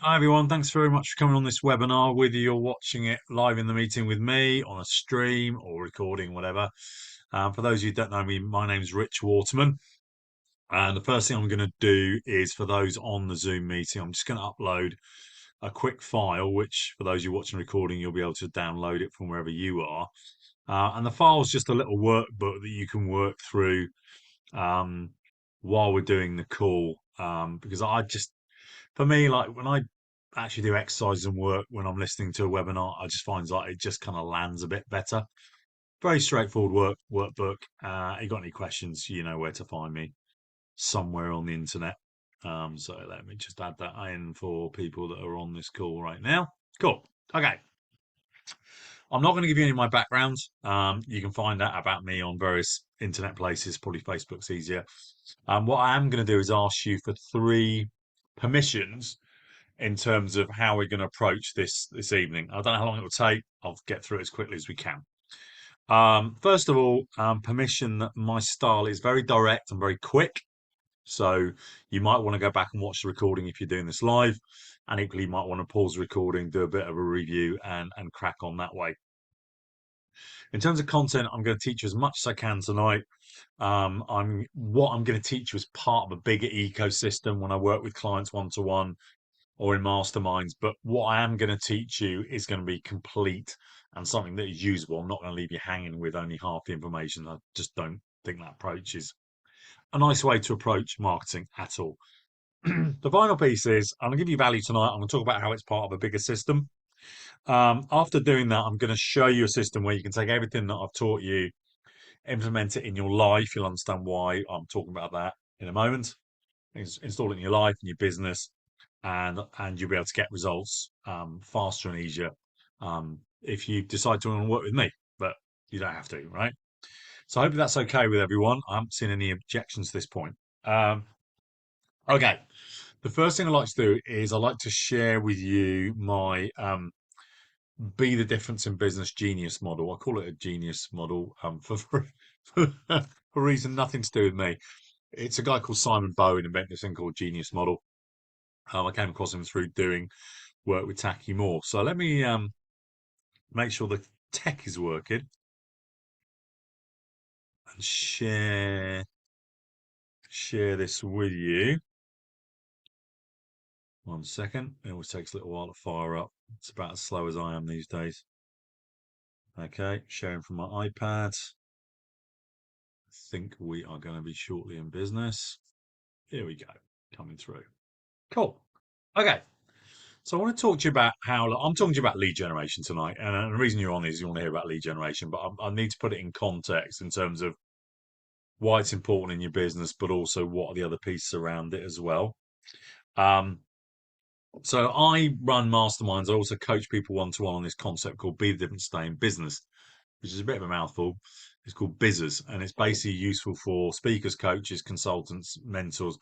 Hi everyone, thanks very much for coming on this webinar, whether you're watching it live in the meeting with me on a stream or recording, whatever. For those of you who don't know me, my name's Rich Waterman. And the first thing I'm going to do is for those on the Zoom meeting, I'm just going to upload a quick file, which for those of you watching the recording, you'll be able to download it from wherever you are. And the file is just a little workbook that you can work through um, while we're doing the call. Because for me, like when I actually do exercise and work when I'm listening to a webinar, I just find like it just kind of lands a bit better. Very straightforward workbook. You got any questions, you know where to find me somewhere on the internet. So let me just add that in for people that are on this call right now. Cool. Okay. I'm not going to give you any of my background. You can find out about me on various internet places. Probably Facebook's easier. What I am going to do is ask you for three permissions in terms of how we're going to approach this evening. I don't know how long it will take. I'll get through it as quickly as we can. First of all, permission that my style is very direct and very quick. So you might want to go back and watch the recording if you're doing this live, and equally you might want to pause the recording, do a bit of a review, and crack on that way. In terms of content, I'm going to teach you as much as I can tonight. What I'm going to teach you is part of a bigger ecosystem when I work with clients one to one or in masterminds. But what I am going to teach you is going to be complete and something that is usable. I'm not going to leave you hanging with only half the information. I just don't think that approach is a nice way to approach marketing at all. The final piece is I'm going to give you value tonight. I'm going to talk about how it's part of a bigger system. After doing that, I'm going to show you a system where you can take everything that I've taught you, implement it in your life. You'll understand why I'm talking about that in a moment. Install it in your life, in your business, and you'll be able to get results faster and easier if you decide to want to work with me. But you don't have to, right? So I hope that's okay with everyone. I haven't seen any objections to this point. Um, okay, the first thing I like to do is I like to share with you my be the difference in business genius model. I call it a genius model for a reason nothing to do with me. It's a guy called Simon Bowen invented this thing called genius model. I came across him through doing work with Tacky Moore. So let me make sure the tech is working and share this with you. One second. It always takes a little while to fire up. It's about as slow as I am these days. Okay, sharing from my iPad. I think we are going to be shortly in business. Here we go, coming through. Cool. Okay, so I want to talk to you about how I'm talking to you about lead generation tonight, and the reason you're on is you want to hear about lead generation, but I need to put it in context in terms of why it's important in your business, but also what are the other pieces around it as well. Um, so I run masterminds. I also coach people one to one on this concept called Be the Difference, Stay in Business, which is a bit of a mouthful. It's called Bizzers, and it's basically useful for speakers, coaches, consultants, mentors,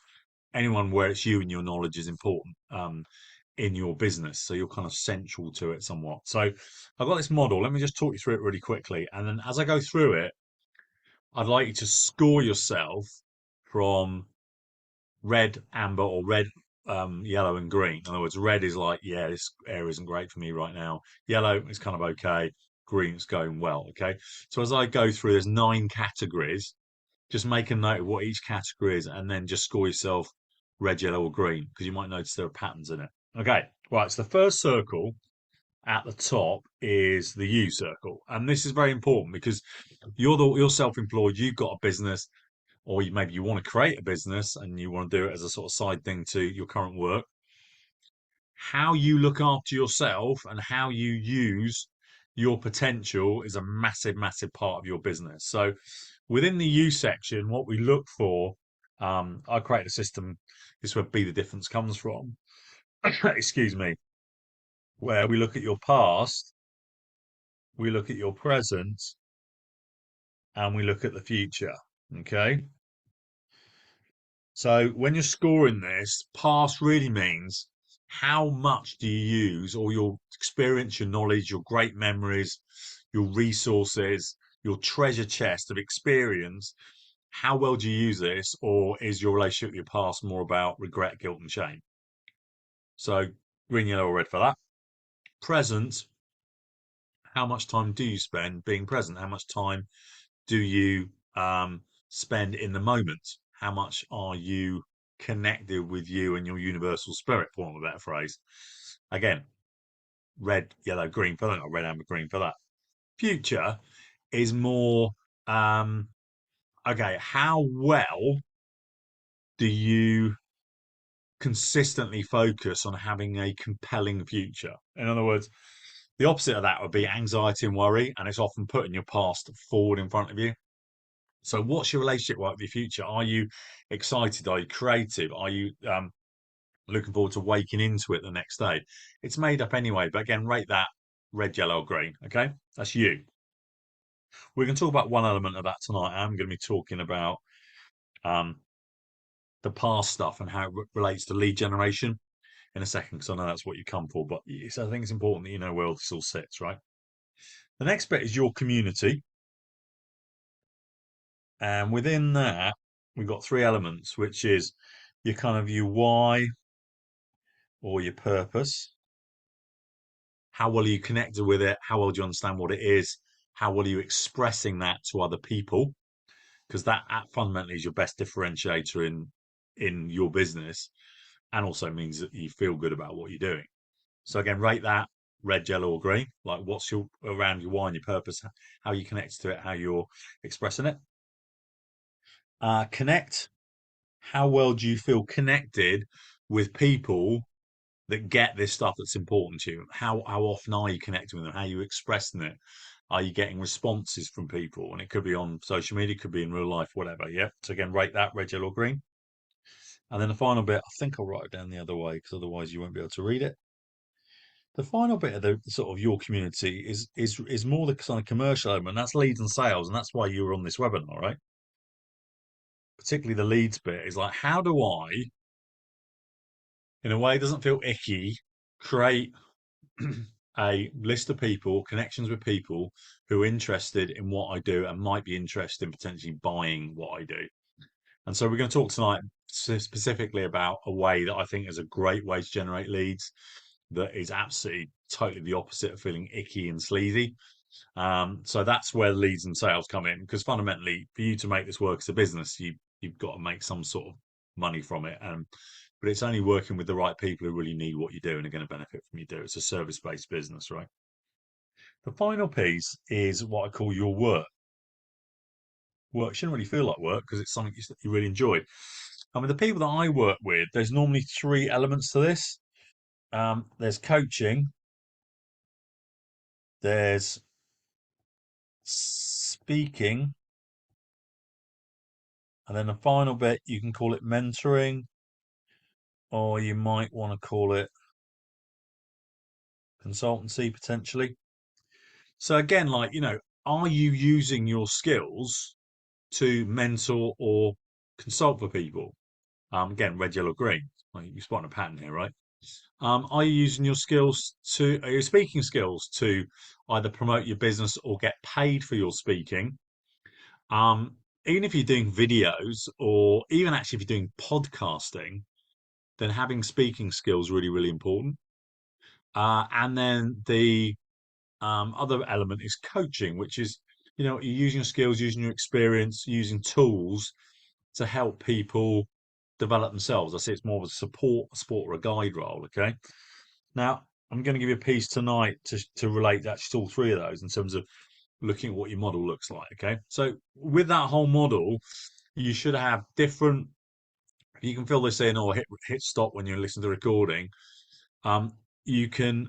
anyone where it's you and your knowledge is important in your business. So you're kind of central to it somewhat. So I've got this model. Let me just talk you through it really quickly. And then as I go through it, I'd like you to score yourself from red, amber, or red, yellow, and green. In other words, red is like, yeah, this area isn't great for me right now. Yellow is kind of okay. Green is going well. Okay. So as I go through, there's 9 categories. Just make a note of what each category is, and then just score yourself red, yellow, or green because you might notice there are patterns in it. Okay. Right. So the first circle at the top is the U circle, and this is very important because you're self-employed. You've got a business or maybe you want to create a business and you want to do it as a sort of side thing to your current work. How you look after yourself and how you use your potential is a massive, massive part of your business. So within the U section, what we look for, I create a system, this is where Be the Difference comes from. Excuse me, where we look at your past, we look at your present, and we look at the future. Okay. So when you're scoring this, past really means how much do you use all your experience, your knowledge, your great memories, your resources, your treasure chest of experience. How well do you use this, or is your relationship with your past more about regret, guilt, and shame? So green, yellow, or red for that. Present, how much time do you spend being present? How much time do you spend in the moment? How much are you connected with you and your universal spirit, for want of a better phrase? Again, red, yellow, green for that, or red, amber, green for that. Future is more okay, how well do you consistently focus on having a compelling future? In other words, the opposite of that would be anxiety and worry, and it's often putting your past forward in front of you. So, what's your relationship like with your future? Are you excited? Are you creative? Are you looking forward to waking into it the next day? It's made up anyway, but again, rate that red, yellow, or green. Okay, that's you. We're going to talk about one element of that tonight. I'm going to be talking about um, the past stuff and how it relates to lead generation in a second, because I know that's what you come for. But I think it's important that you know where this all sits, right? The next bit is your community. And within that, we've got three elements, which is your kind of your why or your purpose. How well are you connected with it? How well do you understand what it is? How well are you expressing that to other people? Because that fundamentally is your best differentiator in your business, and also means that you feel good about what you're doing. So again, rate that red, yellow, or green. Like what's your around your why and your purpose, how you connect to it, how you're expressing it. Connect. How well do you feel connected with people that get this stuff that's important to you? How often are you connecting with them? How are you expressing it? Are you getting responses from people? And it could be on social media, it could be in real life, whatever. Yeah. So again, rate that red, yellow, green. And then the final bit, I think I'll write it down the other way because otherwise you won't be able to read it. The final bit of the sort of your community is more the kind of commercial element. That's leads and sales, and that's why you were on this webinar, right? Particularly the leads bit is like, how do I, in a way, it doesn't feel icky, create a list of people, connections with people who are interested in what I do and might be interested in potentially buying what I do. And so we're going to talk tonight specifically about a way that I think is a great way to generate leads that is absolutely totally the opposite of feeling icky and sleazy. So that's where leads and sales come in, because fundamentally, for you to make this work as a business, you've got to make some sort of money from it. But it's only working with the right people who really need what you do and are going to benefit from you do. It's a service-based business, right? The final piece is what I call your work. Work shouldn't really feel like work because it's something you really enjoy. I mean, the people that I work with, there's normally three elements to this. There's coaching, there's speaking, and then the final bit, you can call it mentoring, or you might want to call it consultancy potentially. So again, like, are you using your skills to mentor or consult for people? Again, red, yellow, green. Well, you're spotting a pattern here, right? Are you using your skills are your speaking skills to either promote your business or get paid for your speaking? Even if you're doing videos or even actually if you're doing podcasting, then having speaking skills really, really important. And then the other element is coaching, which is, you're using your skills, using your experience, using tools to help people develop themselves. I say it's more of a support or a guide role. Okay. Now, I'm going to give you a piece tonight to relate actually to all three of those in terms of looking at what your model looks like. Okay. So with that whole model, you should have different, you can fill this in or hit stop when you listen to the recording. You can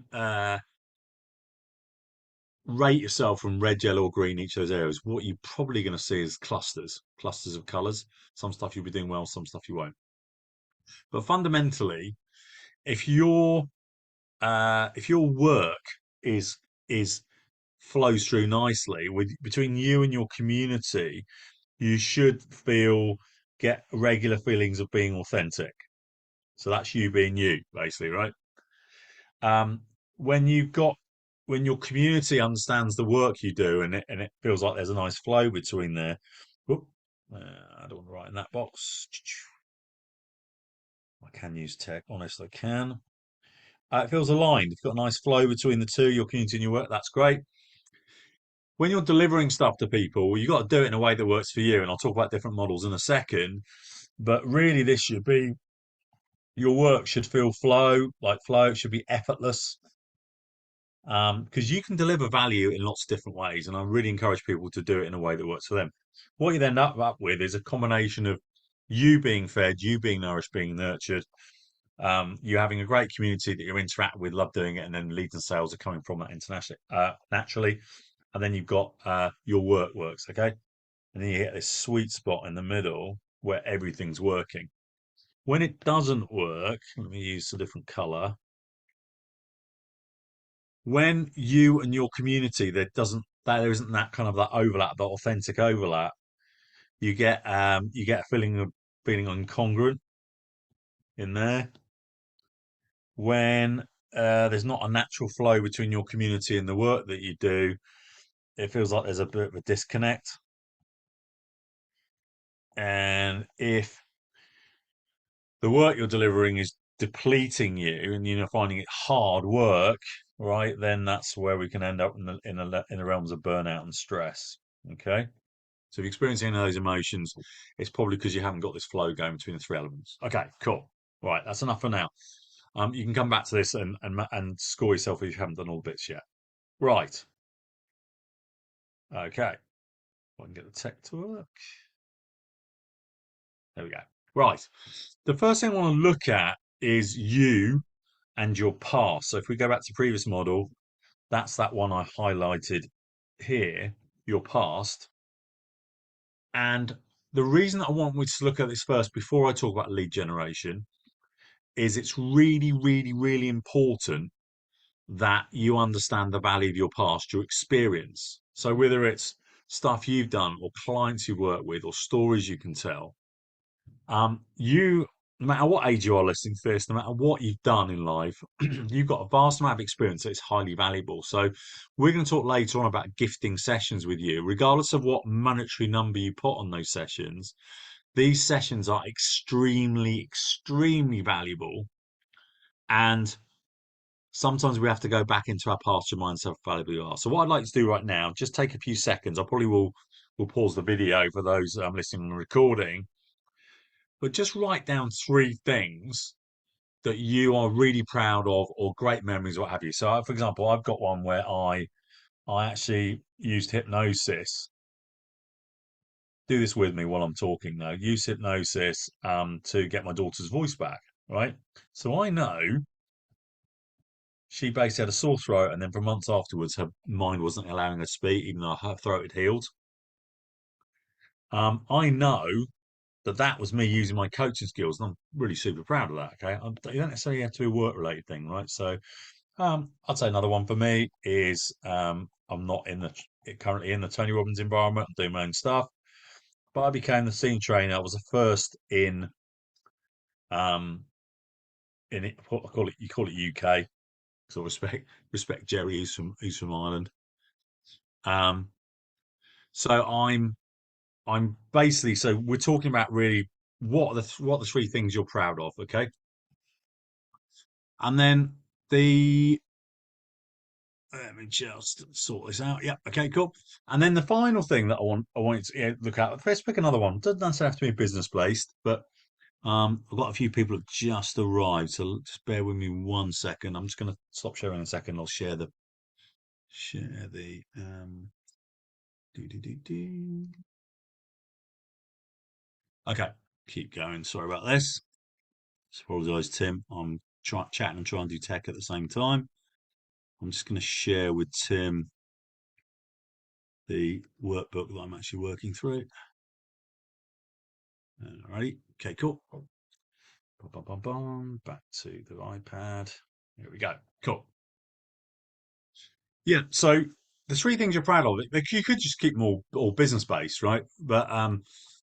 rate yourself from red, yellow, or green, each of those areas. What you're probably going to see is clusters of colors. Some stuff you'll be doing well, some stuff you won't. But fundamentally, if your work is flows through nicely with between you and your community, you should get regular feelings of being authentic. So that's you being you, basically, right? Um, when you've got when your community understands the work you do and it feels like there's a nice flow between there. Whoop, I don't want to write in that box. I can use tech, honest, I can. It feels aligned. You've got a nice flow between the two, your community and your work. That's great. When you're delivering stuff to people, you've got to do it in a way that works for you. And I'll talk about different models in a second. But really, this should be your work should feel flow. It should be effortless. Because you can deliver value in lots of different ways, and I really encourage people to do it in a way that works for them. What you then end up with is a combination of you being fed, you being nourished, being nurtured, you having a great community that you interact with, love doing it, and then leads and sales are coming from that internationally, naturally. And then you've got your work works, okay? And then you get this sweet spot in the middle where everything's working. When it doesn't work, let me use a different color. When you and your community there isn't that kind of that overlap, that authentic overlap, you get a feeling incongruent in there. When there's not a natural flow between your community and the work that you do, it feels like there's a bit of a disconnect. And if the work you're delivering is depleting you and you're finding it hard work, right, then that's where we can end up in the realms of burnout and stress. Okay. So if you're experiencing any of those emotions, it's probably because you haven't got this flow going between the three elements. Okay, cool. Right, that's enough for now. You can come back to this and score yourself if you haven't done all the bits yet. Right. Okay. I can get the tech to work. There we go. Right. The first thing I want to look at is you and your past. So if we go back to the previous model, that's that one I highlighted here, your past. And the reason I want we to look at this first before I talk about lead generation is it's really, really, really important that you understand the value of your past, your experience. So whether it's stuff you've done or clients you've worked with or stories you can tell, you no matter what age you are listening to this, no matter what you've done in life, you've got a vast amount of experience that's highly valuable. So we're going to talk later on about gifting sessions with you, regardless of what monetary number you put on those sessions. These sessions are extremely, extremely valuable. And sometimes we have to go back into our past to remind ourselves how valuable we are. So what I'd like to do right now, just take a few seconds. I probably will pause the video for those listening on the recording, but just write down three things that you are really proud of or great memories, what have you. So, for example, I've got one where I actually used hypnosis. Do this with me while I'm talking, though. Use hypnosis to get my daughter's voice back, right? So I know she basically had a sore throat, and then for months afterwards, her mind wasn't allowing her to speak, even though her throat had healed. I know that was me using my coaching skills, and I'm really super proud of that. Okay, you don't necessarily have to be a work related thing, right? So, I'd say another one for me is I'm not currently in the Tony Robbins environment. I'm doing my own stuff, but I became the scene trainer. I was the first um in it. What I call it, you call it UK. So respect Jerry, who's from Ireland. Um, so I'm basically so we're talking about really what are the three things you're proud of, okay? And then the let me just sort this out. Yeah, okay, cool. And then the final thing that I want you to look at. Let's pick another one. Doesn't necessarily have to be business based, but I've got a few people have just arrived, so just bear with me 1 second. I'm just going to stop sharing in a second. I'll share the do do do do. Okay, keep going. Sorry about this. Apologise, Tim. I'm chatting and trying to do tech at the same time. I'm just going to share with Tim the workbook that I'm actually working through. Alrighty. Okay, cool. Back to the iPad. Here we go. Cool. Yeah. So the three things you're proud of, you could just keep them all business based, right? But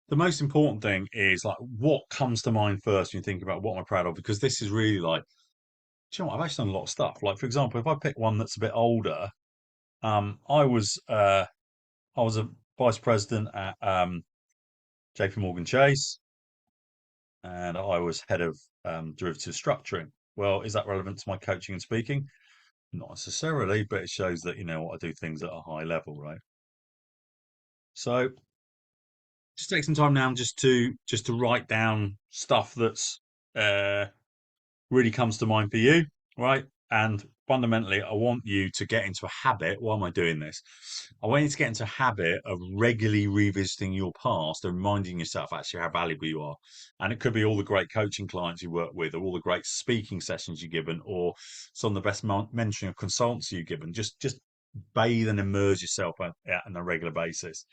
the most important thing is like what comes to mind first when you think about what am I proud of, because this is really like, do you know what? I've actually done a lot of stuff. Like for example, if I pick one that's a bit older, I was a vice president at JP Morgan Chase, and I was head of derivative structuring. Well, is that relevant to my coaching and speaking? Not necessarily, but it shows that, I do things at a high level, right? So just take some time now just to write down stuff that's uh, really comes to mind for you, right? And fundamentally, I want you to get into a habit. Why am I doing this? I want you to get into a habit of regularly revisiting your past and reminding yourself actually how valuable you are. And it could be all the great coaching clients you work with, or all the great speaking sessions you've given, or some of the best mentoring or consultancy you've given. Just bathe and immerse yourself on a regular basis,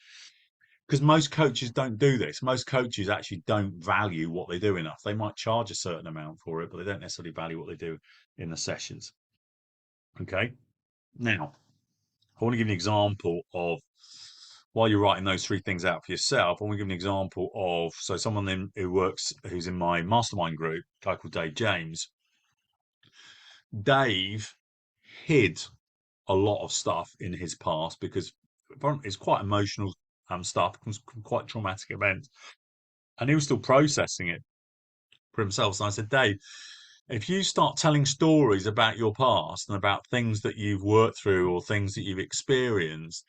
because most coaches don't do this. Most coaches actually don't value what they do enough. They might charge a certain amount for it, but they don't necessarily value what they do in the sessions. Okay. Now, I want to give you an example of, while you're writing those three things out for yourself, I want to give you an example of, so someone who's in my mastermind group, a guy called Dave James. Dave hid a lot of stuff in his past because it's quite emotional stuff, quite traumatic events, and he was still processing it for himself. So I said, Dave, if you start telling stories about your past and about things that you've worked through or things that you've experienced,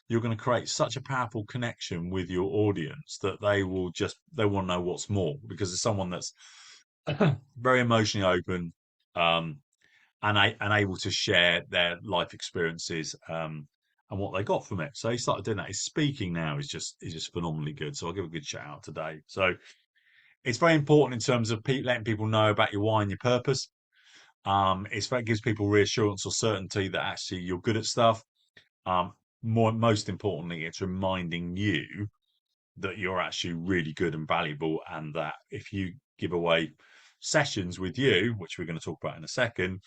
you're going to create such a powerful connection with your audience that they want to know what's more, because it's someone that's very emotionally open, um, and able to share their life experiences, and what they got from it. So he started doing that. His speaking now is just phenomenally good. So I'll give a good shout out today. So it's very important in terms of letting people know about your why and your purpose. It gives people reassurance or certainty that actually you're good at stuff. Most importantly, it's reminding you that you're actually really good and valuable, and that if you give away sessions with you, which we're going to talk about in a second,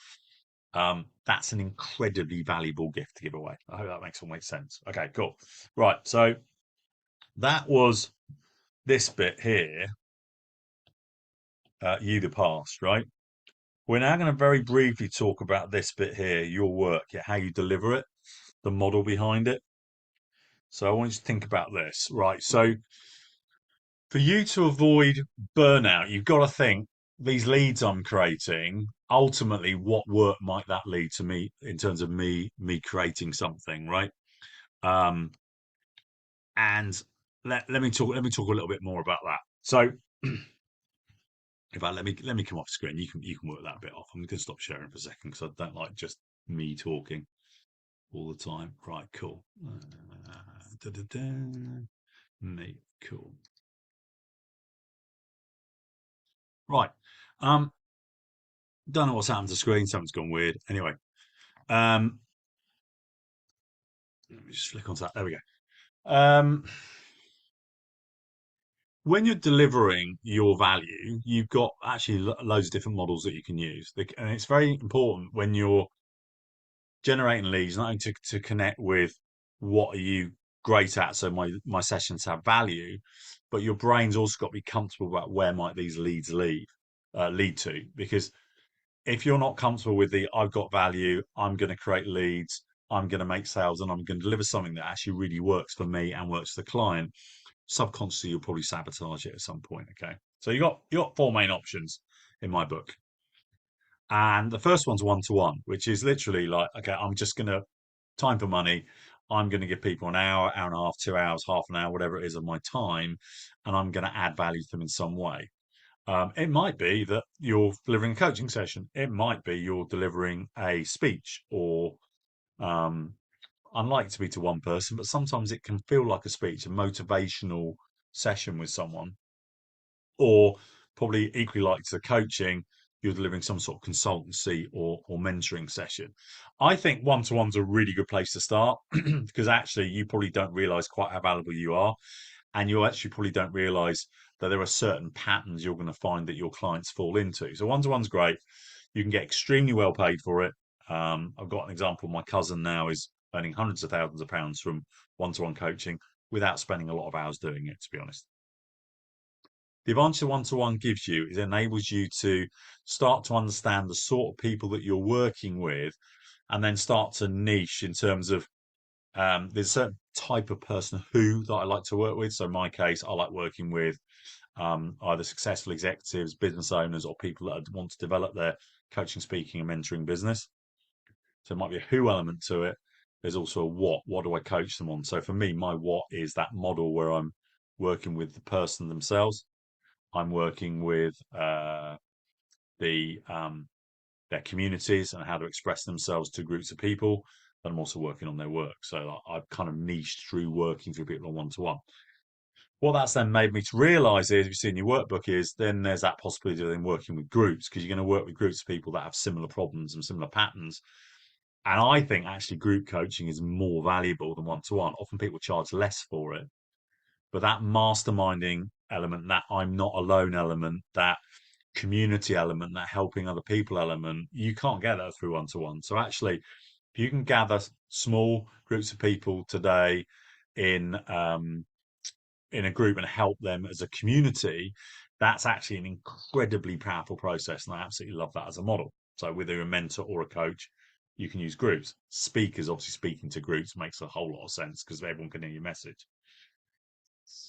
that's an incredibly valuable gift to give away. I hope that makes all makes sense. Okay, cool. Right, so that was this bit here, you the past, right? We're now going to very briefly talk about this bit here, your work, how you deliver it, the model behind it. So I want you to think about this, right? So for you to avoid burnout, you've got to think, these leads I'm creating, ultimately, what work might that lead to me in terms of me creating something, right? Um, and let me talk a little bit more about that. So in fact, let me come off screen. You can work that bit off. I'm going to stop sharing for a second because I don't like just me talking all the time. Right, cool. Me, cool. Right. Don't know what's happened to the screen. Something's gone weird. Anyway, um, let me just flick onto that. There we go. When you're delivering your value, you've got actually loads of different models that you can use. And it's very important when you're generating leads, not only to connect with what are you great at, so my sessions have value, but your brain's also got to be comfortable about where might these leads lead to. Because if you're not comfortable with the I've got value, I'm going to create leads, I'm going to make sales, and I'm going to deliver something that actually really works for me and works for the client, subconsciously you'll probably sabotage it at some point. Okay, so you got four main options in my book, and the first one's one to one, which is literally like, okay, I'm just going to time for money. I'm going to give people an hour and a half, 2 hours, half an hour, whatever it is of my time, and I'm going to add value to them in some way. It might be that you're delivering a coaching session. It might be you're delivering a speech, or um, unlikely to be to one person, but sometimes it can feel like a speech, a motivational session with someone, or probably equally like to the coaching, you're delivering some sort of consultancy or mentoring session. I think one to one's a really good place to start because actually you probably don't realize quite how valuable you are. And you actually probably don't realize that there are certain patterns you're going to find that your clients fall into. So one to one's great. You can get extremely well paid for it. I've got an example. My cousin now is earning hundreds of thousands of pounds from one to one coaching without spending a lot of hours doing it, to be honest. The advantage one-to-one gives you is it enables you to start to understand the sort of people that you're working with, and then start to niche in terms of, there's a certain type of person who that I like to work with. So in my case, I like working with either successful executives, business owners, or people that want to develop their coaching, speaking, and mentoring business. So it might be a who element to it. There's also a what. What do I coach them on? So for me, my what is that model where I'm working with the person themselves. I'm working with the their communities and how to express themselves to groups of people. But I'm also working on their work. So I've kind of niched through working through people on one to one. What that's then made me to realise is, if you see in your workbook, is then there's that possibility of then working with groups, because you're going to work with groups of people that have similar problems and similar patterns. And I think actually group coaching is more valuable than one to one. Often people charge less for it, but that masterminding element, that I'm not alone element, that community element, that helping other people element, you can't get that through one to one. So actually, if you can gather small groups of people today in in a group and help them as a community, that's actually an incredibly powerful process. And I absolutely love that as a model. So whether a mentor or a coach, you can use groups. Speakers, obviously speaking to groups makes a whole lot of sense because everyone can hear your message.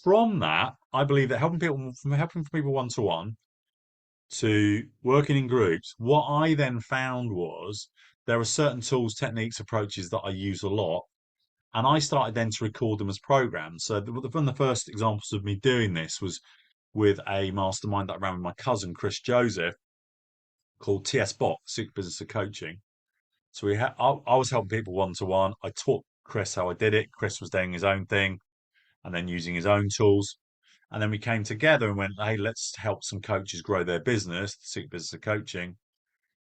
From that, I believe that helping people one to one to working in groups, what I then found was there are certain tools, techniques, approaches that I use a lot. And I started then to record them as programs. So one of the first examples of me doing this was with a mastermind that I ran with my cousin, Chris Joseph, called TS Bot, Secret Business of Coaching. So I was helping people one to one. I taught Chris how I did it. Chris was doing his own thing and then using his own tools. And then we came together and went, hey, let's help some coaches grow their business, the Secret Business of Coaching.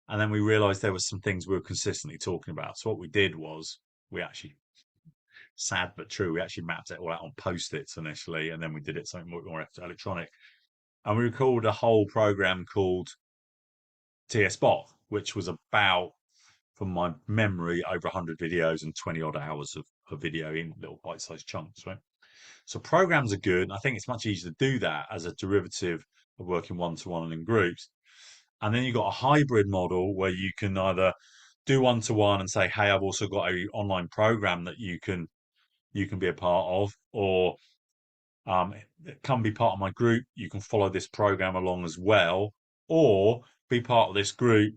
And then we realized there were some things we were consistently talking about. So what we did was we actually, sad but true, we actually mapped it all out on post-its initially, and then we did it something more electronic. And we recorded a whole program called TS Bot, which was about, from my memory, over 100 videos and 20 odd hours of video in little bite-sized chunks, right? So programs are good. And I think it's much easier to do that as a derivative of working one-to-one and in groups. And then you've got a hybrid model where you can either do one-to-one and say, hey, I've also got a online program that you can be a part of, or come be part of my group. You can follow this program along as well, or be part of this group,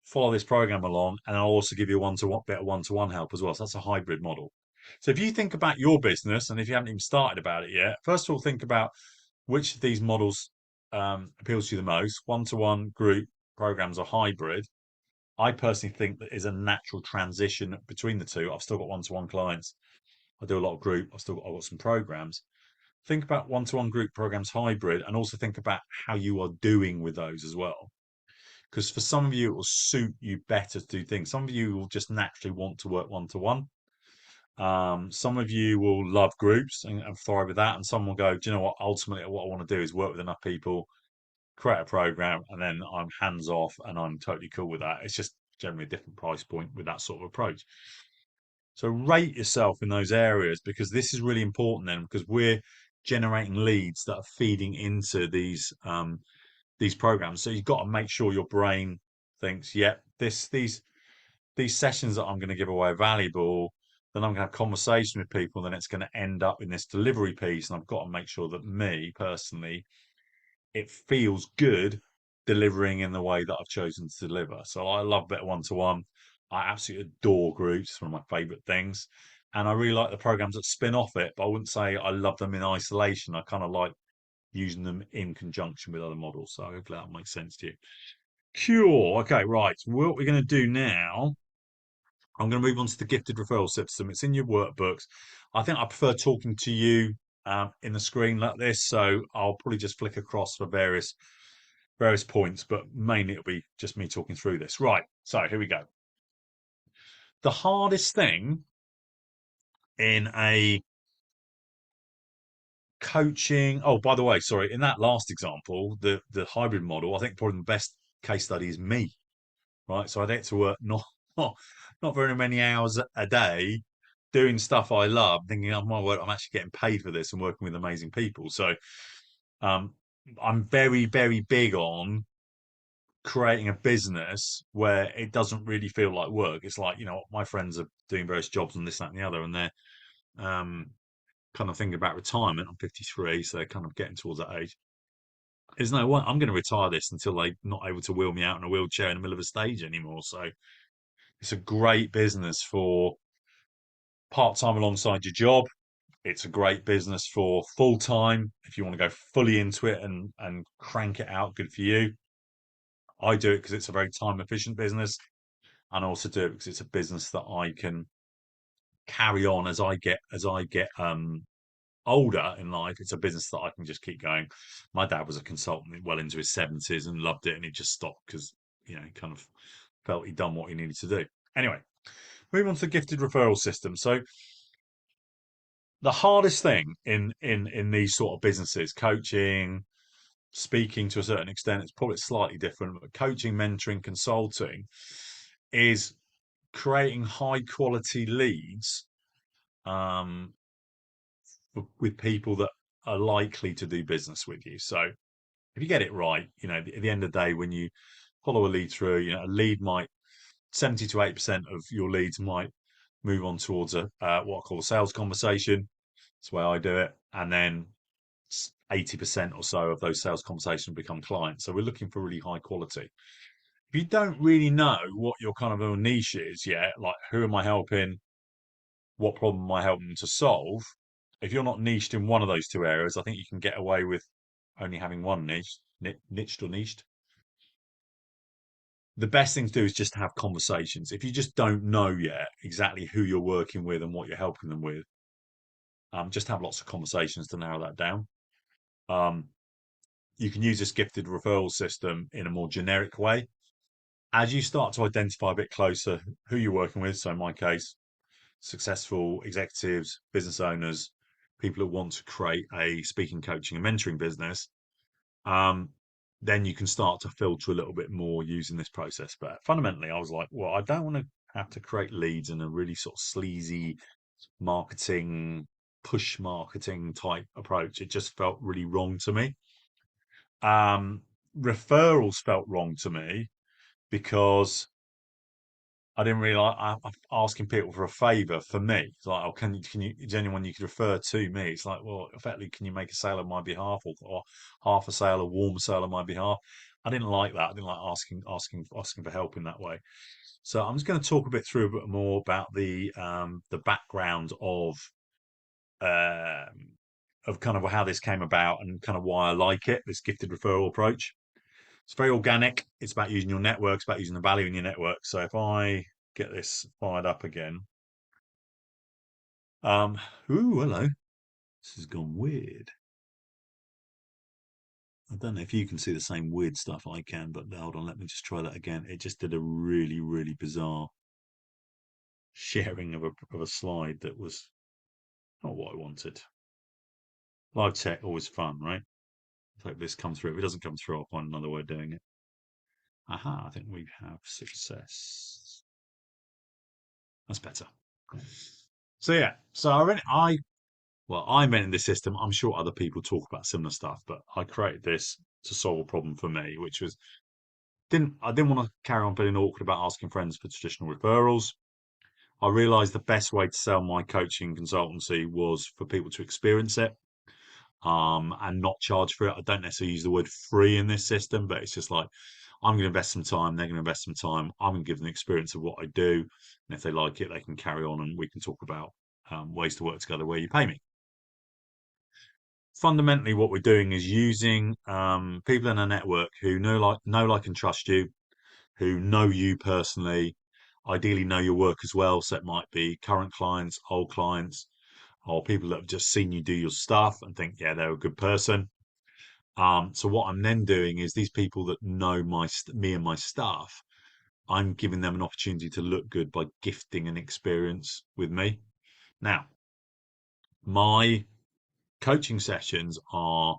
follow this program along, and I'll also give you one-to-one bit of one-to-one help as well. So that's a hybrid model. So if you think about your business, and if you haven't even started about it yet, first of all, think about which of these models appeals to you the most. One-to-one, group, programs, or hybrid. I personally think that is a natural transition between the two. I've still got one-to-one clients. I do a lot of group. I've got some programs. Think about one-to-one group programs, hybrid, and also think about how you are doing with those as well. Because for some of you, it will suit you better to do things. Some of you will just naturally want to work one-to-one. Some of you will love groups and thrive with that, and some will go, do you know what? Ultimately, what I want to do is work with enough people, create a program, and then I'm hands off, and I'm totally cool with that. It's just generally a different price point with that sort of approach. So rate yourself in those areas, because this is really important then, because we're generating leads that are feeding into these programs. So you've got to make sure your brain thinks, yeah, these sessions that I'm going to give away are valuable. Then I'm going to have conversation with people. Then it's going to end up in this delivery piece, and I've got to make sure that me personally, it feels good delivering in the way that I've chosen to deliver. So I love better one to one. I absolutely adore groups. It's one of my favorite things. And I really like the programs that spin off it, but I wouldn't say I love them in isolation. I kind of like using them in conjunction with other models. So hopefully that makes sense to you. Cool. Okay, right. What we're going to do now, I'm going to move on to the gifted referral system. It's in your workbooks. I think I prefer talking to you in the screen like this. So I'll probably just flick across for various points, but mainly it'll be just me talking through this. Right. So here we go. The hardest thing in a coaching, oh, by the way, sorry, in that last example, the hybrid model, I think probably the best case study is me, right? So I get to work not very many hours a day doing stuff I love, thinking, oh my word, I'm actually getting paid for this and working with amazing people. So um, I'm very, very big on creating a business where it doesn't really feel like work. It's like, my friends are doing various jobs and this, that, and the other, and they're um, kind of thinking about retirement. I'm 53, so they're kind of getting towards that age. there's no way I'm going to retire this until they're not able to wheel me out in a wheelchair in the middle of a stage anymore. So it's a great business for part time alongside your job. It's a great business for full time if you want to go fully into it and crank it out. Good for you. I do it because it's a very time efficient business, and I also do it because it's a business that I can carry on as I get older in life. It's a business that I can just keep going. My dad was a consultant well into his 70s and loved it, and he just stopped because he kind of felt he'd done what he needed to do. Anyway, moving on to the gifted referral system. So the hardest thing in these sort of businesses, coaching, speaking to a certain extent, it's probably slightly different, but coaching, mentoring, consulting is creating high quality leads um, with people that are likely to do business with you. So if you get it right, at the end of the day, when you follow a lead through, a lead might 70 to 8% of your leads might move on towards a what I call a sales conversation. That's the way I do it, and then 80% or so of those sales conversations become clients. So we're looking for really high quality. If you don't really know what your kind of a niche is yet, like who am I helping, what problem am I helping them to solve? If you're not niched in one of those two areas, I think you can get away with only having one niched or niched. The best thing to do is just to have conversations. If you just don't know yet exactly who you're working with and what you're helping them with, just have lots of conversations to narrow that down. Um, you can use this gifted referral system in a more generic way. As you start to identify a bit closer who you're working with, so in my case, successful executives, business owners, people who want to create a speaking, coaching, and mentoring business, um, then you can start to filter a little bit more using this process. But fundamentally, I was like, well, I don't want to have to create leads in a really sort of sleazy marketing, push marketing type approach. It just felt really wrong to me. Um, Referrals felt wrong to me because I didn't really like asking people for a favor for me. It's like, oh, is anyone you could refer to me? It's like, well, effectively, can you make a sale on my behalf or half a sale, a warm sale on my behalf? I didn't like that. I didn't like asking for help in that way. So I'm just going to talk a bit through a bit more about the background of kind of how this came about and kind of why I like it, this gifted referral approach. It's very organic. It's about using your network. It's about using the value in your network. So if I get this fired up again, um, ooh, hello. This has gone weird. I don't know if you can see the same weird stuff I can, but hold on, let me just try that again. It just did a really, really bizarre sharing of a slide that was not what I wanted. Live tech, always fun, right? I hope this comes through. If it doesn't come through, I'll find another way of doing it. Aha, I think we have success. That's better. So yeah, so I invented this system. I'm sure other people talk about similar stuff, but I created this to solve a problem for me, which was I didn't want to carry on feeling awkward about asking friends for traditional referrals. I realized the best way to sell my coaching consultancy was for people to experience it, and not charge for it. I don't necessarily use the word free in this system, but it's just like I'm going to invest some time, they're going to invest some time. I'm going to give them the experience of what I do, and if they like it, they can carry on, and we can talk about ways to work together where you pay me. Fundamentally, what we're doing is using people in a network who know like and trust you, who know you personally, ideally know your work as well. So it might be current clients, old clients, or people that have just seen you do your stuff and think, yeah, they're a good person. So what I'm then doing is these people that know me and my stuff, I'm giving them an opportunity to look good by gifting an experience with me. Now, my coaching sessions are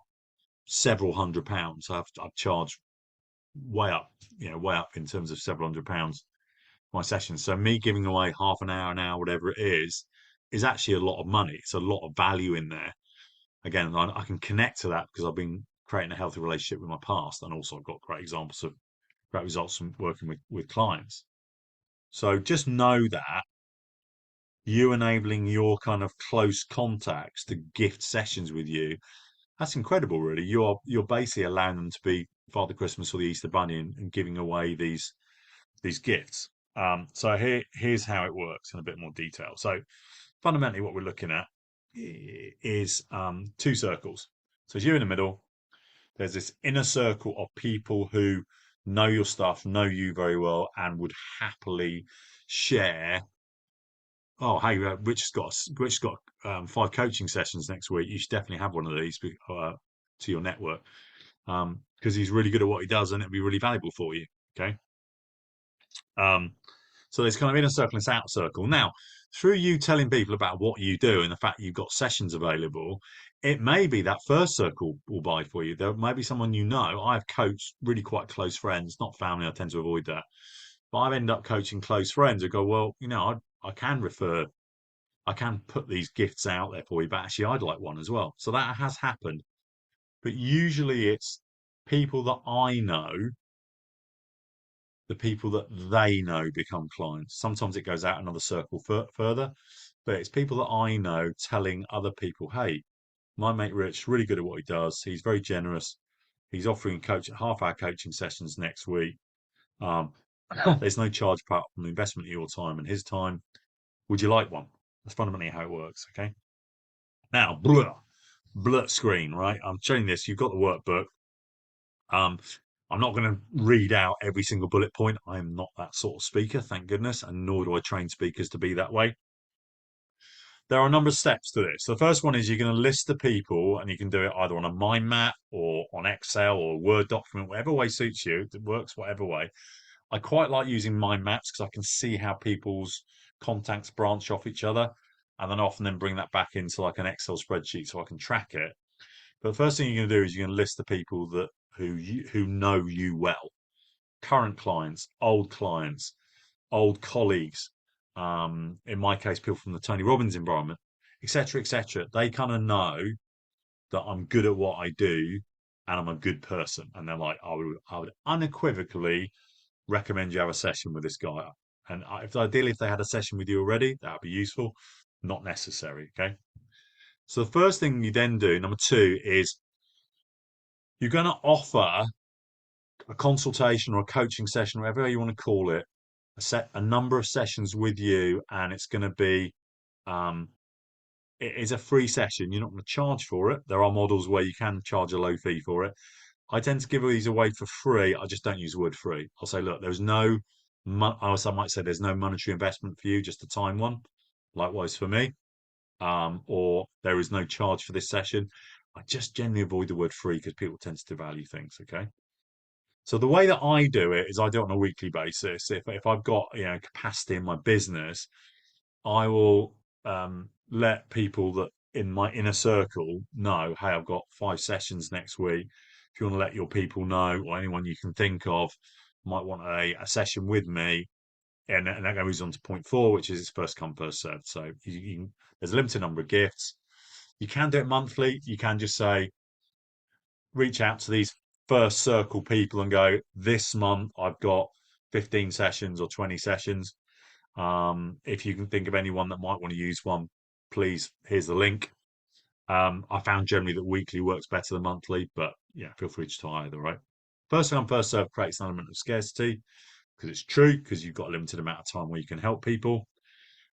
several £100s. I've charged way up in terms of several £100 my sessions. So me giving away half an hour, whatever it is actually a lot of money. It's a lot of value in there. Again, I can connect to that because I've been creating a healthy relationship with my past, and also I've got great examples of great results from working with clients. So just know that you enabling your kind of close contacts to gift sessions with you That's incredible, really. You're basically allowing them to be Father Christmas or the Easter Bunny and giving away these gifts. So here's how it works in a bit more detail. So fundamentally, what we're looking at is two circles. So as you're in the middle, there's this inner circle of people who know your stuff, know you very well, and would happily share. Oh, hey, Rich has got 5 coaching sessions next week. You should definitely have one of these to your network because he's really good at what he does, and it'll be really valuable for you. Okay. Um, so there's kind of inner circle and this outer circle. Now, through you telling people about what you do and the fact you've got sessions available, it may be that first circle will buy for you. There may be someone you know. I've coached really quite close friends, not family. I tend to avoid that. But I've ended up coaching close friends who go, well, I can refer, I can put these gifts out there for you, but actually I'd like one as well. So that has happened. But usually it's people that I know, the people that they know become clients. Sometimes it goes out another circle further, but it's people that I know telling other people, hey, my mate Rich, really good at what he does. He's very generous. He's offering half-hour coaching sessions next week. Um, there's no charge apart from the investment of your time and his time. Would you like one? That's fundamentally how it works. Okay. Now, blur screen, right? I'm showing this. You've got the workbook. Um, I'm not going to read out every single bullet point. I'm not that sort of speaker, thank goodness, and nor do I train speakers to be that way. There are a number of steps to this. The first one is you're going to list the people, and you can do it either on a mind map or on Excel or a Word document, whatever way suits you. It works whatever way. I quite like using mind maps because I can see how people's contacts branch off each other, and then often then bring that back into like an Excel spreadsheet so I can track it. But the first thing you're going to do is you're going to list the people that who know you well, current clients, old colleagues. In my case, people from the Tony Robbins environment, etc., etc. They kind of know that I'm good at what I do and I'm a good person, and they're like, I would unequivocally recommend you have a session with this guy. And ideally, if they had a session with you already, that would be useful. Not necessary. Okay. So the first thing you then do, number two, is you're going to offer a consultation or a coaching session, whatever you want to call it, a number of sessions with you, and it's going to be um, it is a free session. You're not going to charge for it. There are models where you can charge a low fee for it. I tend to give these away for free. I just don't use the word free. I'll say, look, there's no, I might say there's no monetary investment for you, just a time one. Likewise for me, or there is no charge for this session. I just generally avoid the word free because people tend to devalue things. Okay. So the way that I do it is I do it on a weekly basis. If I've got capacity in my business, I will let people that in my inner circle know, hey, I've got 5 sessions next week. If you want to let your people know or anyone you can think of might want a session with me, and that goes on to point 4, which is it's first come first served. So there's a limited number of gifts. You can do it monthly. You can just say reach out to these first circle people and go, this month I've got 15 sessions or 20 sessions. If you can think of anyone that might want to use one, please, here's the link. I found generally that weekly works better than monthly, but yeah, feel free to try either, right? First come, first serve creates an element of scarcity because it's true, because you've got a limited amount of time where you can help people.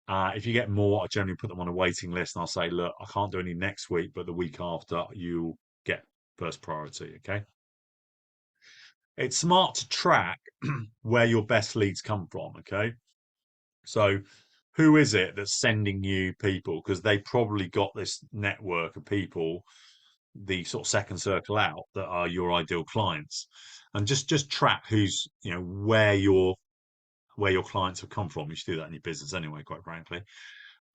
If you get more, I generally put them on a waiting list and I'll say, look, I can't do any next week, but the week after you get first priority. Okay. It's smart to track where your best leads come from. Okay. So who is it that's sending you people? Because they probably got this network of people, the sort of second circle out, that are your ideal clients. And just track who's, where your clients have come from. You should do that in your business anyway, quite frankly.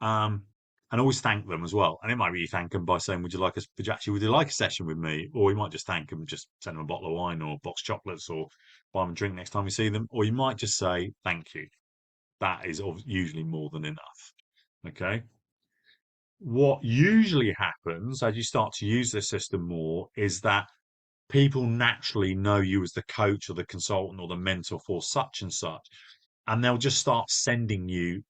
Um, and always thank them as well. And it might be you thank them by saying, would you like a session with me? Or you might just thank them, just send them a bottle of wine or a box of chocolates or buy them a drink next time you see them. Or you might just say, thank you. That is usually more than enough. Okay. What usually happens as you start to use this system more is that people naturally know you as the coach or the consultant or the mentor for such and such. And they'll just start sending you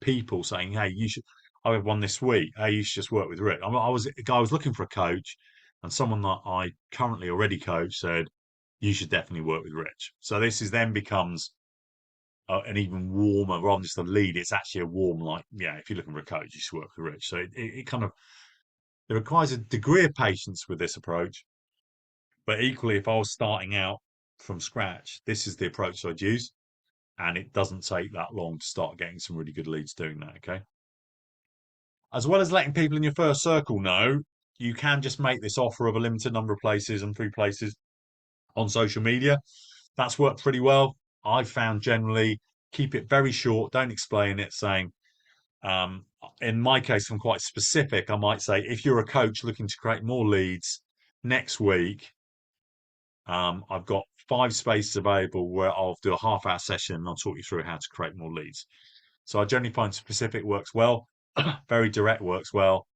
people saying, hey, you should. I had one this week. Hey, you should just work with Rick. I was a guy was looking for a coach. And someone that I currently already coach said, you should definitely work with Rich. So this is then becomes an even warmer, rather than just a lead, it's actually a warm, like, yeah, if you're looking for a coach, you should work with Rich. So it kind of, it requires a degree of patience with this approach. But equally, if I was starting out from scratch, this is the approach I'd use. And it doesn't take that long to start getting some really good leads doing that. Okay. As well as letting people in your first circle know, you can just make this offer of a limited number of places and free places on social media. That's worked pretty well. I've found generally keep it very short, don't explain it, saying, um, in my case, I'm quite specific. I might say, if you're a coach looking to create more leads next week, I've got 5 spaces available where I'll do a half-hour session and I'll talk you through how to create more leads. So I generally find specific works well, very direct works well.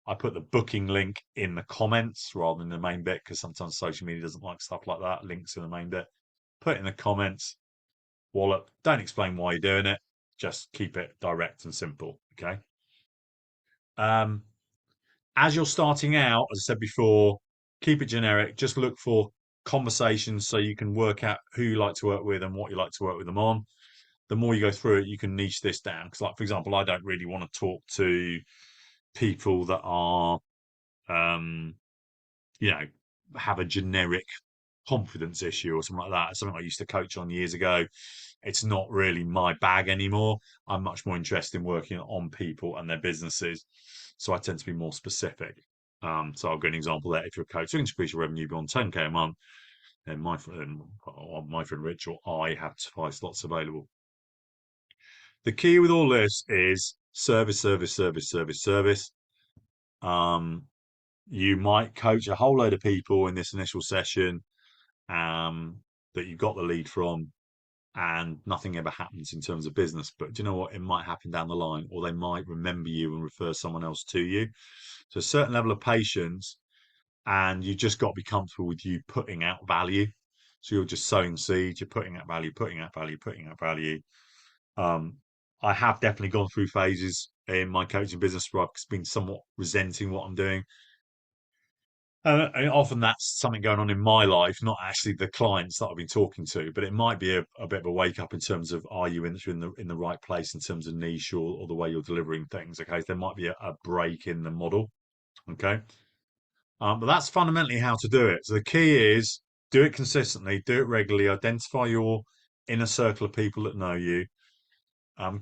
I put the booking link in the comments rather than the main bit because sometimes social media doesn't like stuff like that. Links in the main bit. Put it in the comments. Wallop. Don't explain why you're doing it. Just keep it direct and simple. Okay. Um, as you're starting out, as I said before, keep it generic. Just look for conversations so you can work out who you like to work with and what you like to work with them on. The more you go through it, you can niche this down. Because, like, for example, I don't really want to talk to people that are, um, you know, have a generic confidence issue or something like that. Something I used to coach on years ago. It's not really my bag anymore. I'm much more interested in working on people and their businesses. So I tend to be more specific. So I'll give an example there. If you're a coach looking to increase your revenue beyond 10K a month, then my friend Rich or I have 5 slots available. The key with all this is service, service, service, service, service. Um, you might coach a whole load of people in this initial session that you got the lead from, and nothing ever happens in terms of business. But do you know what? It might happen down the line, or they might remember you and refer someone else to you. So a certain level of patience, and you just got to be comfortable with you putting out value. So you're just sowing seeds, you're putting out value, putting out value, putting out value. Um, I have definitely gone through phases in my coaching business where I've been somewhat resenting what I'm doing. And often that's something going on in my life, not actually the clients that I've been talking to, but it might be a bit of a wake up in terms of are you in the right place in terms of niche or the way you're delivering things. Okay, so there might be a break in the model. Okay, but that's fundamentally how to do it. So the key is do it consistently, do it regularly, identify your inner circle of people that know you.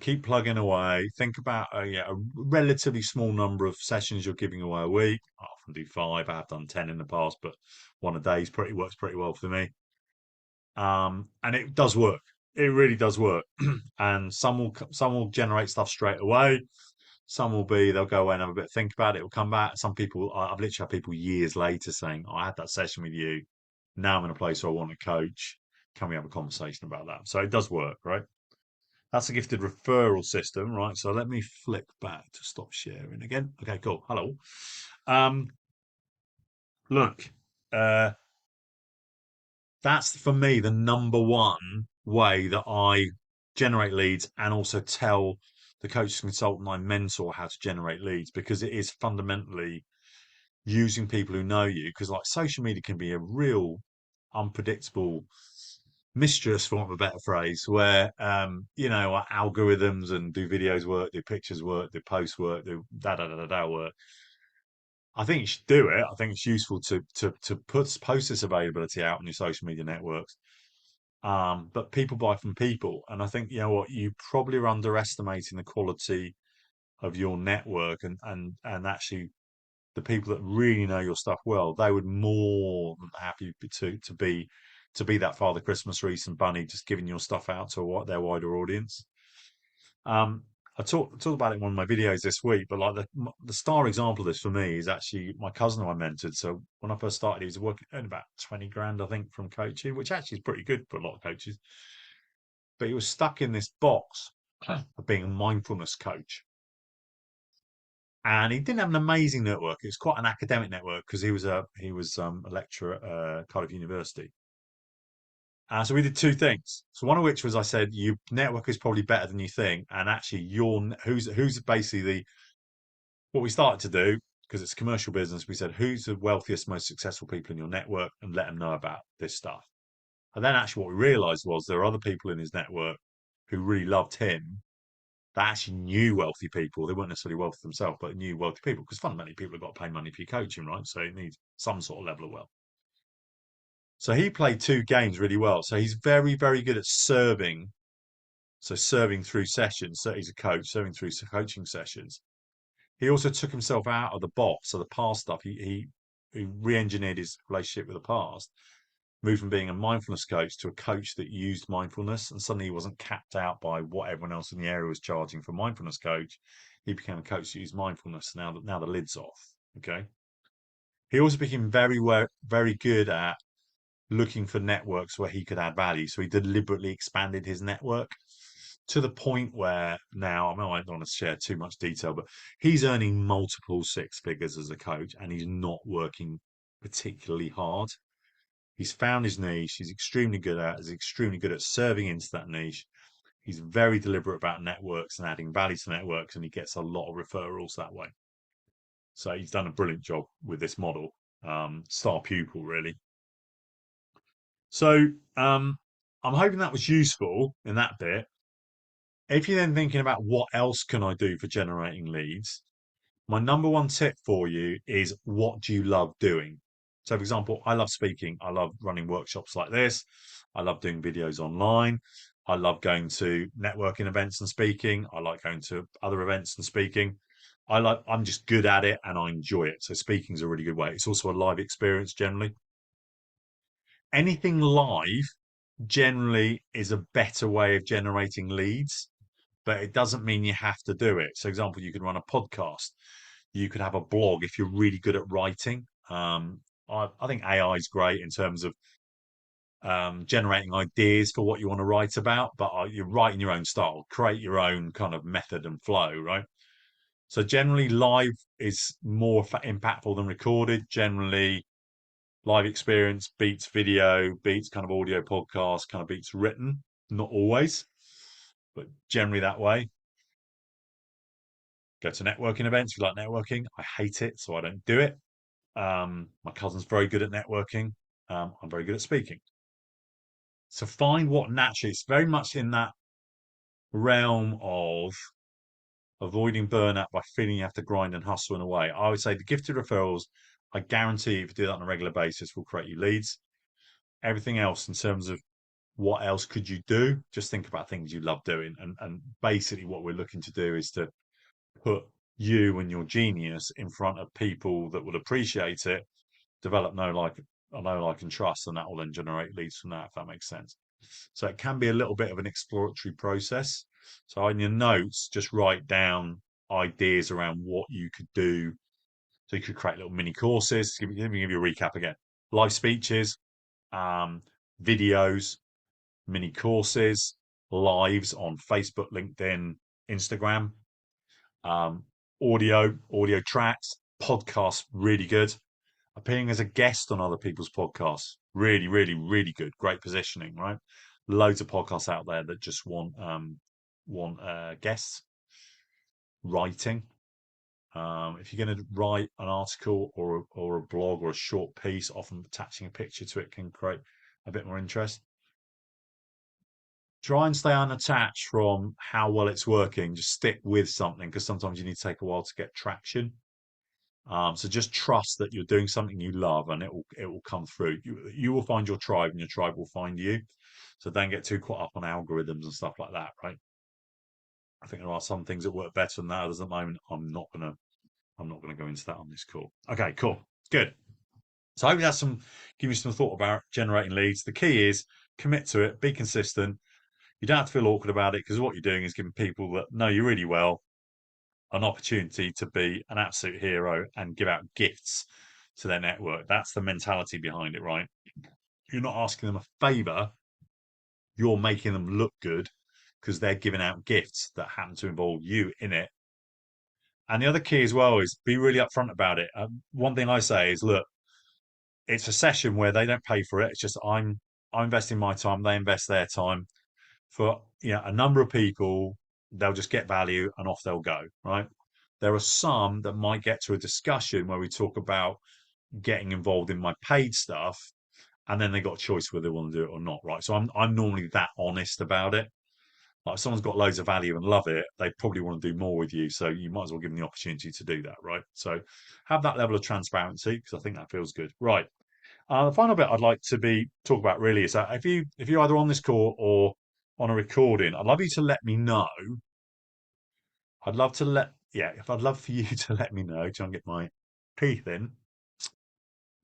Keep plugging away. Think about a relatively small number of sessions you're giving away a week. I often do 5. I have done 10 in the past, but one a day works pretty well for me. And it does work. It really does work. And some will generate stuff straight away. Some will be they'll go away and have a bit of think about it. It'll come back. Some people I've literally had people years later saying, "Oh, I had that session with you. Now I'm in a place where I want to coach. Can we have a conversation about that?" So it does work, right? That's a gifted referral system, right? So let me flick back to stop sharing again. Okay, cool. Hello. Um, look, uh, that's for me the number one way that I generate leads and also tell the coach and consultant I mentor how to generate leads because it is fundamentally using people who know you. Because like social media can be a real unpredictable mistress, for want of a better phrase, where our algorithms and do videos work, do pictures work, do posts work, do da da da da da work. I think you should do it. I think it's useful to post this availability out on your social media networks. But people buy from people, and I think you know what you probably are underestimating the quality of your network, and actually the people that really know your stuff well, they would more than happy to be that Father Christmas wreath and bunny, just giving your stuff out to what their wider audience. Um, I talked about it in one of my videos this week, but like the star example of this for me is actually my cousin who I mentored. So when I first started, he was working earning about 20 grand, I think, from coaching, which actually is pretty good for a lot of coaches. But he was stuck in this box of being a mindfulness coach. And he didn't have an amazing network. It was quite an academic network because he was a lecturer at Cardiff University. So we did 2 things. So one of which was I said, your network is probably better than you think, and actually, who's basically the what we started to do. because it's commercial business, we said, who's the wealthiest, most successful people in your network, and let them know about this stuff. And then actually what we realized was there are other people in his network who really loved him that actually knew wealthy people. They weren't necessarily wealthy themselves, but knew wealthy people, because fundamentally people have got to pay money for your coaching, right? So it needs some sort of level of wealth. So he played two games really well. So he's very, very good at serving. So serving through sessions. So he's a coach, serving through coaching sessions. He also took himself out of the box, so the past stuff. He re-engineered his relationship with the past, moved from being a mindfulness coach to a coach that used mindfulness, and suddenly he wasn't capped out by what everyone else in the area was charging for a mindfulness coach. He became a coach that used mindfulness. Now the lid's off. Okay. He also became very good at looking for networks where he could add value. So he deliberately expanded his network to the point where now, I mean, I don't want to share too much detail, but he's earning multiple six figures as a coach, and he's not working particularly hard. He's found his niche. He's extremely good at. He's extremely good at serving into that niche. He's very deliberate about networks and adding value to networks, and he gets a lot of referrals that way. So he's done a brilliant job with this model. Star pupil, really. So I'm hoping that was useful in that bit. If you're then thinking about what else can I do for generating leads, my number one tip for you is, what do you love doing? So, for example, I love speaking. I love running workshops like this. I love doing videos online. I love going to networking events and speaking. I like going to other events and speaking. I'm just good at it and I enjoy it. So speaking is a really good way. It's also a live experience generally. Anything live generally is a better way of generating leads, but it doesn't mean you have to do it. So, for example, you could run a podcast, you could have a blog if you're really good at writing. I think AI is great in terms of generating ideas for what you want to write about, but you're writing your own style, create your own kind of method and flow, right? So, generally, live is more impactful than recorded. Generally, live experience beats video, beats kind of audio podcast, kind of beats written. Not always, but generally that way. Go to networking events if you like networking. I hate it, so I don't do it. My cousin's very good at networking. I'm very good at speaking. So find what naturally, it's very much in that realm of avoiding burnout by feeling you have to grind and hustle in a way. I would say the gifted referrals, I guarantee if you do that on a regular basis, will create you leads. Everything else in terms of what else could you do, just think about things you love doing. And basically what we're looking to do is to put you and your genius in front of people that would appreciate it, develop know like and trust, and that will then generate leads from that, if that makes sense. So it can be a little bit of an exploratory process. So in your notes, just write down ideas around what you could do. So you could create little mini courses. Let me give you a recap again: live speeches, videos, mini courses, lives on Facebook, LinkedIn, Instagram, um, audio tracks, podcasts, really good. Appearing as a guest on other people's podcasts, really, really, really good. Great positioning, right? Loads of podcasts out there that just want guests. Writing. If you're going to write an article or a blog or a short piece, often attaching a picture to it can create a bit more interest. Try and stay unattached from how well it's working. Just stick with something, because sometimes you need to take a while to get traction. So just trust that you're doing something you love, and it will come through. You will find your tribe, and your tribe will find you. So don't get too caught up on algorithms and stuff like that, right? I think there are some things that work better than others at the moment. I'm not gonna go into that on this call. Okay, cool, good. So I hope that's give you some thought about generating leads. The key is commit to it, be consistent. You don't have to feel awkward about it, because what you're doing is giving people that know you really well an opportunity to be an absolute hero and give out gifts to their network. That's the mentality behind it, right? You're not asking them a favor, you're making them look good because they're giving out gifts that happen to involve you in it. And the other key as well is be really upfront about it. One thing I say is, look, it's a session where they don't pay for it. It's just I'm investing my time, they invest their time. For a number of people, they'll just get value and off they'll go, right? There are some that might get to a discussion where we talk about getting involved in my paid stuff, and then they got a choice whether they want to do it or not, right? So I'm normally that honest about it. Like if someone's got loads of value and love it, they probably want to do more with you. So you might as well give them the opportunity to do that, right? So have that level of transparency because I think that feels good. Right. The final bit I'd like to be talk about really is that if you're either on this call or on a recording, I'd love you to let me know. I'd love to let yeah, if I'd love for you to let me know, try and get my teeth in.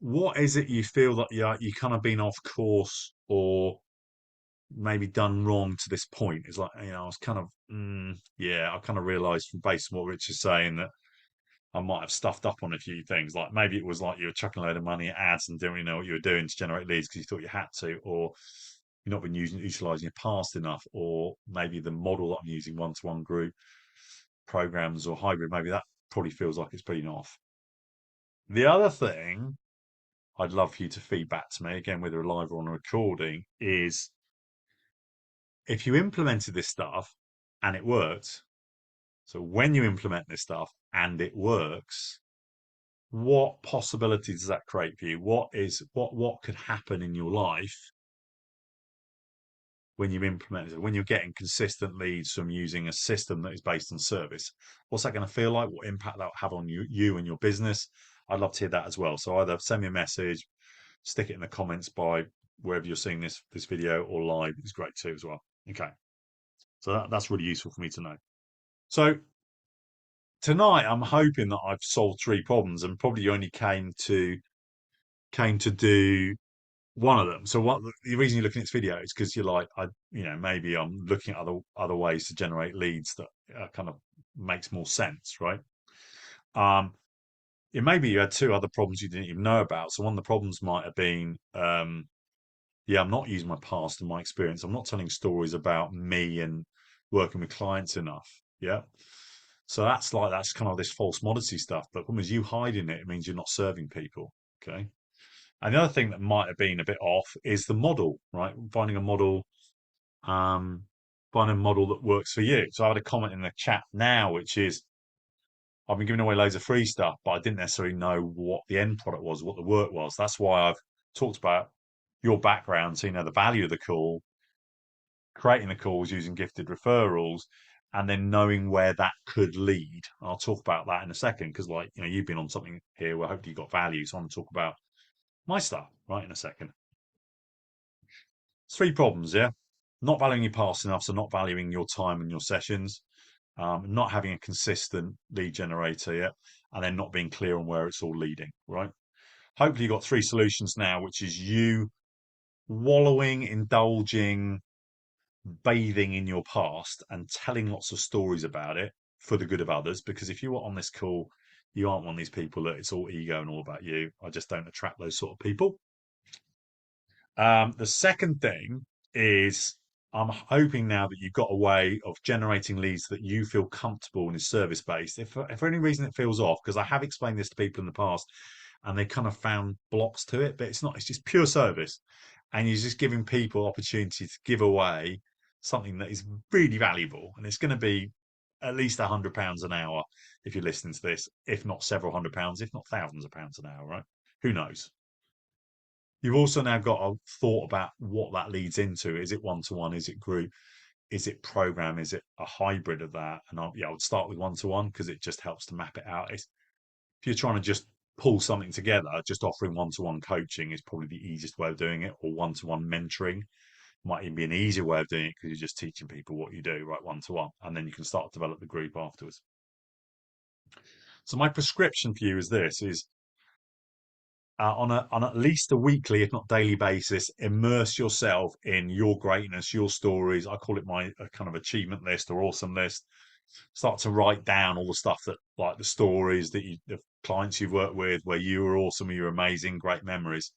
What is it you feel that you kind of been off course or maybe done wrong to this point? It's like, I was kind of yeah, I kind of realised from based on what Rich is saying that I might have stuffed up on a few things. Like maybe it was like you were chucking a load of money at ads and didn't really know what you were doing to generate leads because you thought you had to, or you're not been utilising your past enough, or maybe the model that I'm using, one-to-one group programs or hybrid, maybe that probably feels like it's been off. The other thing I'd love for you to feedback to me, again, whether live or on a recording, is if you implemented this stuff and it worked, so when you implement this stuff and it works, what possibilities does that create for you? What could happen in your life when you implement it, when you're getting consistent leads from using a system that is based on service? What's that going to feel like? What impact that will have on you and your business? I'd love to hear that as well. So either send me a message, stick it in the comments by wherever you're seeing this video or live is great too as well. Okay. So that's really useful for me to know. So tonight I'm hoping that I've solved three problems and probably only came to do one of them. So what the reason you're looking at this video is because you're like, maybe I'm looking at other ways to generate leads that kind of makes more sense, right? It maybe you had two other problems you didn't even know about. So one of the problems might have been, yeah, I'm not using my past and my experience. I'm not telling stories about me and working with clients enough. Yeah. So that's kind of this false modesty stuff. But when you hiding it, it means you're not serving people. Okay. And the other thing that might have been a bit off is the model, right? Um, finding a model that works for you. So I had a comment in the chat now, which is I've been giving away loads of free stuff, but I didn't necessarily know what the end product was, what the work was. That's why I've talked about your background, so you know the value of the call, creating the calls using gifted referrals, and then knowing where that could lead. I'll talk about that in a second because, you've been on something here where hopefully you got value. So I'm going to talk about my stuff right in a second. Three problems, yeah. Not valuing your past enough, so not valuing your time and your sessions, not having a consistent lead generator yet, and then not being clear on where it's all leading, right? Hopefully you've got three solutions now, which is you wallowing, indulging, bathing in your past and telling lots of stories about it for the good of others. Because if you were on this call, you aren't one of these people that it's all ego and all about you. I just don't attract those sort of people. The second thing is I'm hoping now that you've got a way of generating leads that you feel comfortable and is service based. If for any reason it feels off, because I have explained this to people in the past and they kind of found blocks to it, but it's not, it's just pure service. And you're just giving people opportunity to give away something that is really valuable. And it's going to be at least £100 an hour if you're listening to this, if not several £100s, if not thousands of pounds an hour, right? Who knows? You've also now got a thought about what that leads into. Is it one to one? Is it group? Is it program? Is it a hybrid of that? And I would start with one to one because it just helps to map it out. If you're trying to just pull something together, just offering one to one coaching is probably the easiest way of doing it, or one to one mentoring might even be an easier way of doing it because you're just teaching people what you do, right? One to one. And then you can start to develop the group afterwards. So my prescription for you is this is on at least a weekly, if not daily basis, immerse yourself in your greatness, your stories. I call it my kind of achievement list or awesome list. Start to write down all the stuff that, like the stories the clients you've worked with, where you were awesome, you were amazing, great memories.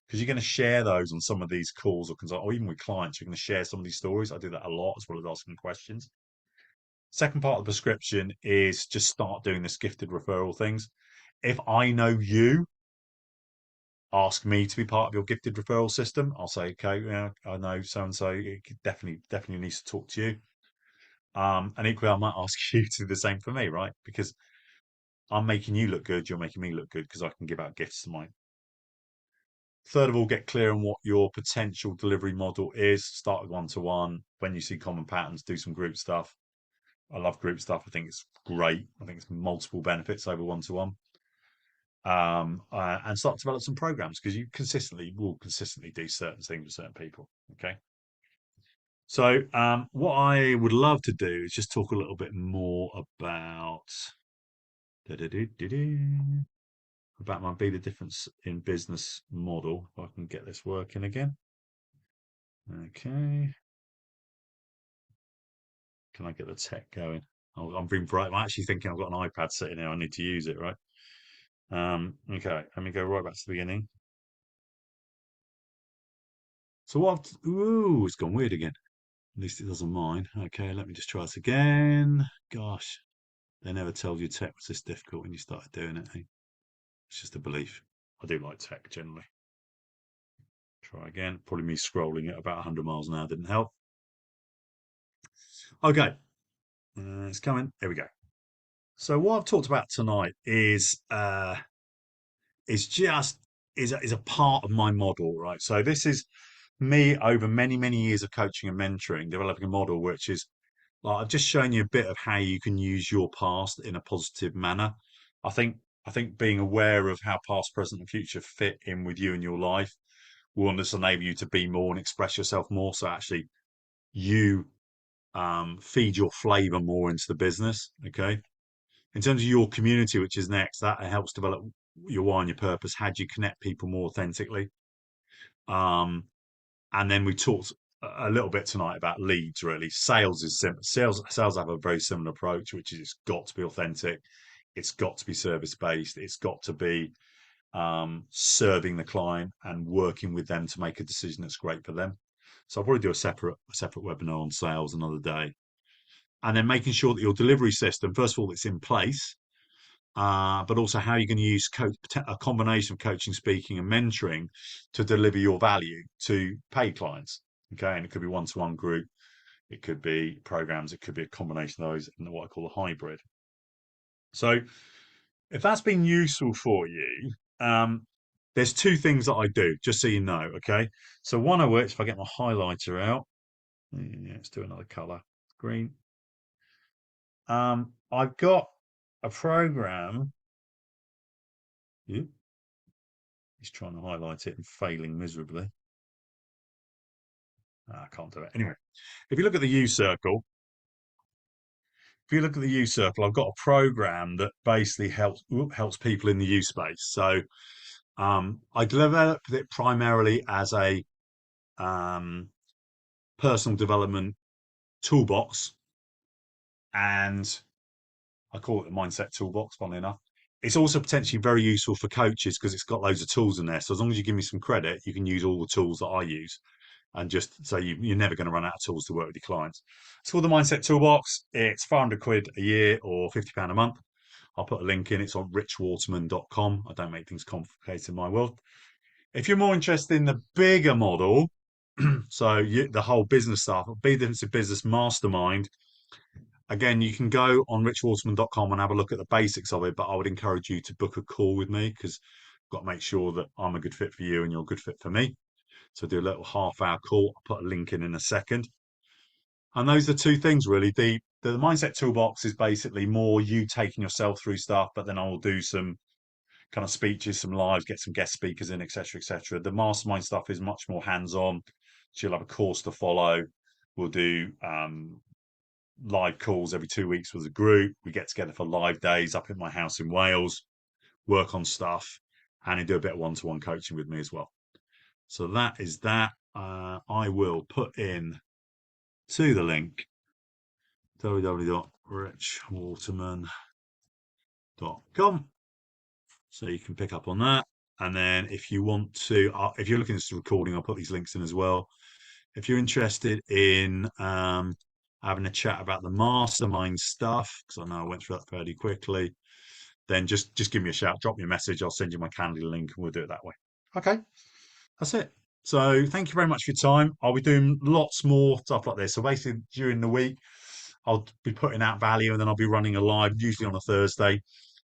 Because you're going to share those on some of these calls or even with clients, you're going to share some of these stories. I do that a lot as well as asking questions. Second part of the prescription is just start doing this gifted referral things. If I know you, ask me to be part of your gifted referral system, I'll say, okay, yeah, I know so and so. It definitely needs to talk to you. And equally, I might ask you to do the same for me, right? Because I'm making you look good, you're making me look good because I can give out gifts to my. Third of all, get clear on what your potential delivery model is. Start with one-to-one. When you see common patterns, do some group stuff. I love group stuff. I think it's great. I think it's multiple benefits over one-to-one. And start to develop some programs because you will consistently do certain things with certain people. Okay. So, what I would love to do is just talk a little bit more about about my be the difference in business model. If I can get this working again. Okay. Can I get the tech going? I'm being bright. I'm actually thinking I've got an iPad sitting here. I need to use it, right? Okay. Let me go right back to the beginning. So what? Ooh, it's gone weird again. At least it doesn't mind. Okay, let me just try this again. Gosh, they never told you tech was this difficult when you started doing it. Eh? It's just a belief. I do like tech generally. Try again. Probably me scrolling at about 100 miles an hour didn't help. Okay, it's coming. Here we go. So what I've talked about tonight is just is a part of my model, right? So this is me over many years of coaching and mentoring, developing a model which is like I've just shown you a bit of how you can use your past in a positive manner. I think I think being aware of how past, present, and future fit in with you and your life will just enable you to be more and express yourself more. So actually, you feed your flavor more into the business. Okay. In terms of your community, which is next, that helps develop your why and your purpose. How do you connect people more authentically? Um, and then we talked a little bit tonight about leads. Really, sales is simple. Sales have a very similar approach, which is it's got to be authentic, it's got to be service based, it's got to be serving the client and working with them to make a decision that's great for them. So I'll probably do a separate webinar on sales another day, and then making sure that your delivery system, first of all, it's in place. But also how you're going to use a combination of coaching, speaking, and mentoring to deliver your value to paid clients. Okay, and it could be one-to-one group, it could be programs, it could be a combination of those in what I call a hybrid. So, if that's been useful for you, there's two things that I do, just so you know. Okay, so one of which, if I get my highlighter out, yeah, let's do another color, green. I've got a program. Yeah, he's trying to highlight it and failing miserably. I can't do it. Anyway, if you look at the U circle, if you look at the U circle, I've got a program that basically helps people in the U space. So I developed it primarily as a um, personal development toolbox, and I call it the mindset toolbox. Funnily enough, it's also potentially very useful for coaches because it's got loads of tools in there. So as long as you give me some credit, you can use all the tools that I use. And just so you're never going to run out of tools to work with your clients. It's called the Mindset Toolbox. It's 500 quid a year or £50 a month. I'll put a link in. It's on richwaterman.com. I don't make things complicated in my world. If you're more interested in the bigger model, so the whole business stuff, Be the Business Mastermind, again, you can go on richwaterman.com and have a look at the basics of it, but I would encourage you to book a call with me because I've got to make sure that I'm a good fit for you and you're a good fit for me. So do a little half-hour call. I'll put a link in a second. And those are two things really. The mindset toolbox is basically more you taking yourself through stuff, but then I will do some kind of speeches, some lives, get some guest speakers in, etc., etc. The mastermind stuff is much more hands-on. So you'll have a course to follow. We'll do live calls every 2 weeks with a group. We get together for live days up at my house in Wales, work on stuff, and do a bit of one-to-one coaching with me as well. So that is that. I will put in to the link www.richwaterman.com so you can pick up on that. And then if you want to, if you're looking at this recording, I'll put these links in as well. If you're interested in having a chat about the mastermind stuff, because I know I went through that fairly quickly, then just give me a shout, drop me a message. I'll send you my Calendly link and we'll do it that way. Okay, that's it. So thank you very much for your time. I'll be doing lots more stuff like this. So basically during the week, I'll be putting out value and then I'll be running a live, usually on a Thursday,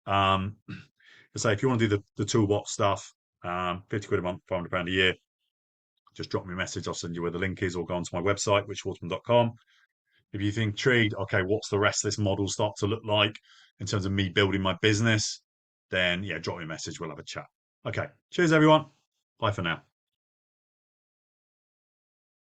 Say if you want to do the toolbox stuff, 50 quid a month, £500 a year, just drop me a message. I'll send you where the link is, or go onto my website, richwaterman.com. If you think intrigued, okay, what's the rest of this model start to look like in terms of me building my business? Then yeah, drop me a message. We'll have a chat. Okay. Cheers, everyone. Bye for now.